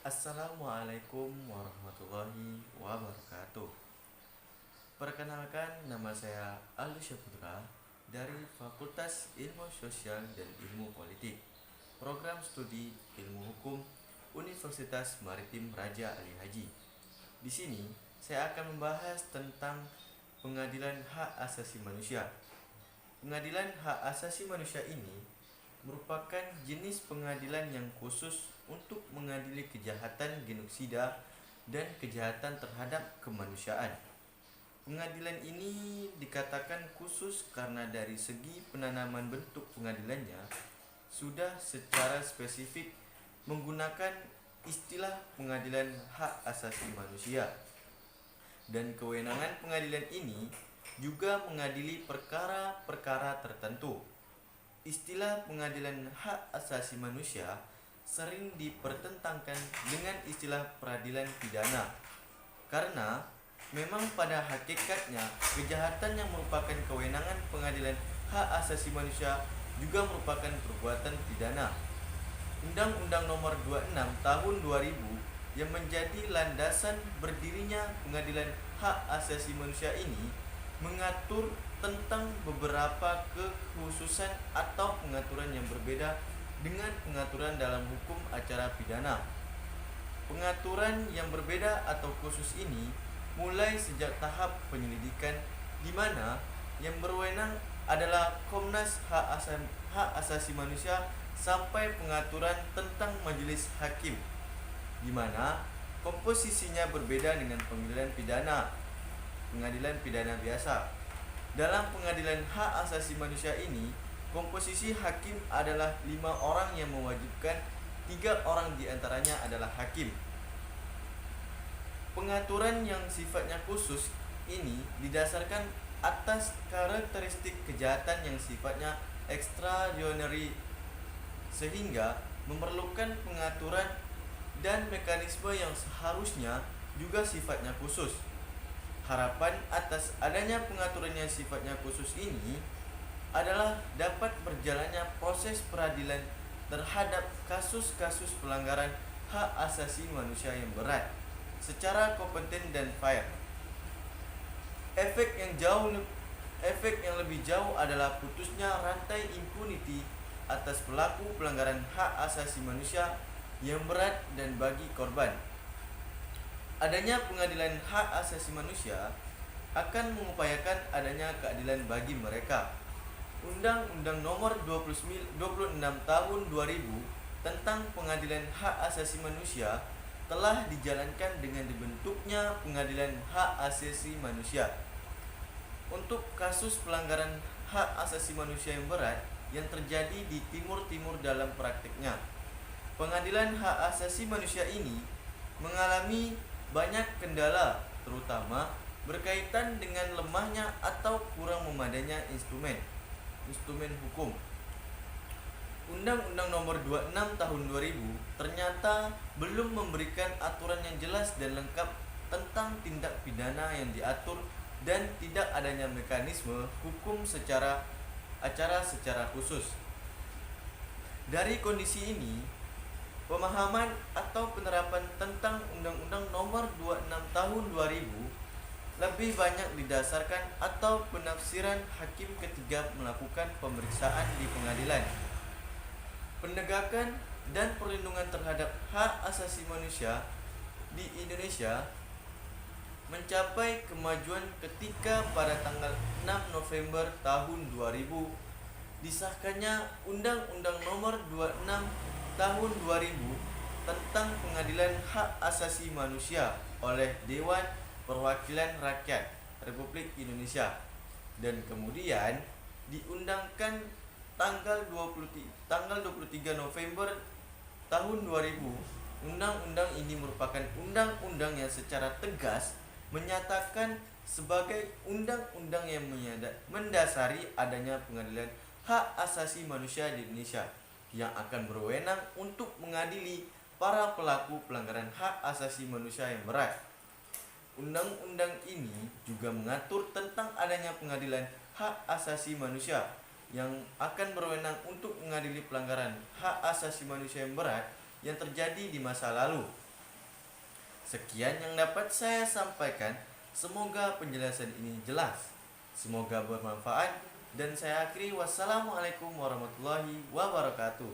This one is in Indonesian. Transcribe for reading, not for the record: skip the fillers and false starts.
Assalamualaikum warahmatullahi wabarakatuh. Perkenalkan, nama saya Aldi Syaputra dari Fakultas Ilmu Sosial dan Ilmu Politik, Program Studi Ilmu Hukum Universitas Maritim Raja Ali Haji. Di sini saya akan membahas tentang pengadilan hak asasi manusia. Pengadilan hak asasi manusia ini merupakan jenis pengadilan yang khusus untuk mengadili kejahatan genosida dan kejahatan terhadap kemanusiaan. Pengadilan ini dikatakan khusus karena dari segi penanaman bentuk pengadilannya sudah secara spesifik menggunakan istilah pengadilan hak asasi manusia. Dan kewenangan pengadilan ini juga mengadili perkara-perkara tertentu. Istilah pengadilan hak asasi manusia sering dipertentangkan dengan istilah peradilan pidana, karena memang pada hakikatnya kejahatan yang merupakan kewenangan pengadilan hak asasi manusia juga merupakan perbuatan pidana. Undang-Undang Nomor 26 Tahun 2000 yang menjadi landasan berdirinya pengadilan hak asasi manusia ini mengatur tentang beberapa kekhususan atau pengaturan yang berbeda dengan pengaturan dalam hukum acara pidana. Pengaturan yang berbeda atau khusus ini mulai sejak tahap penyelidikan, di mana yang berwenang adalah Komnas Hak Asasi Manusia, sampai pengaturan tentang majelis hakim, di mana komposisinya berbeda dengan pengadilan pidana biasa. Dalam pengadilan hak asasi manusia ini, komposisi hakim adalah 5 orang yang mewajibkan 3 orang diantaranya adalah hakim. Pengaturan yang sifatnya khusus ini didasarkan atas karakteristik kejahatan yang sifatnya extraordinary, sehingga memerlukan pengaturan dan mekanisme yang seharusnya juga sifatnya khusus. Harapan atas adanya pengaturan yang sifatnya khusus ini adalah dapat berjalannya proses peradilan terhadap kasus-kasus pelanggaran hak asasi manusia yang berat secara kompeten dan fair. Efek yang lebih jauh adalah putusnya rantai impunity atas pelaku pelanggaran hak asasi manusia yang berat dan bagi korban. Adanya pengadilan hak asasi manusia akan mengupayakan adanya keadilan bagi mereka. Undang-Undang Nomor 26 Tahun 2000 tentang Pengadilan Hak Asasi Manusia telah dijalankan dengan dibentuknya Pengadilan Hak Asasi Manusia untuk kasus pelanggaran hak asasi manusia yang berat yang terjadi di Timur dalam praktiknya. Pengadilan hak asasi manusia ini mengalami banyak kendala, terutama berkaitan dengan lemahnya atau kurang memadainya instrumen hukum. Undang-Undang Nomor 26 Tahun 2000 ternyata belum memberikan aturan yang jelas dan lengkap tentang tindak pidana yang diatur dan tidak adanya mekanisme hukum secara khusus. Dari kondisi ini, pemahaman atau penerapan tentang Undang-Undang Nomor 26 Tahun 2000 lebih banyak didasarkan atau penafsiran hakim ketika melakukan pemeriksaan di pengadilan. Penegakan dan perlindungan terhadap hak asasi manusia di Indonesia mencapai kemajuan ketika pada tanggal 6 November tahun 2000 disahkannya Undang-Undang Nomor 26 Tahun 2000 tentang Pengadilan Hak Asasi Manusia oleh Dewan Perwakilan Rakyat Republik Indonesia, dan kemudian diundangkan tanggal 23 November tahun 2000. Undang-undang ini merupakan undang-undang yang secara tegas menyatakan sebagai undang-undang yang mendasari adanya pengadilan hak asasi manusia di Indonesia yang akan berwenang untuk mengadili para pelaku pelanggaran hak asasi manusia yang berat. Undang-undang ini juga mengatur tentang adanya pengadilan hak asasi manusia yang akan berwenang untuk mengadili pelanggaran hak asasi manusia yang berat yang terjadi di masa lalu. Sekian yang dapat saya sampaikan. Semoga penjelasan ini jelas. Semoga bermanfaat dan saya akhiri wassalamualaikum warahmatullahi wabarakatuh.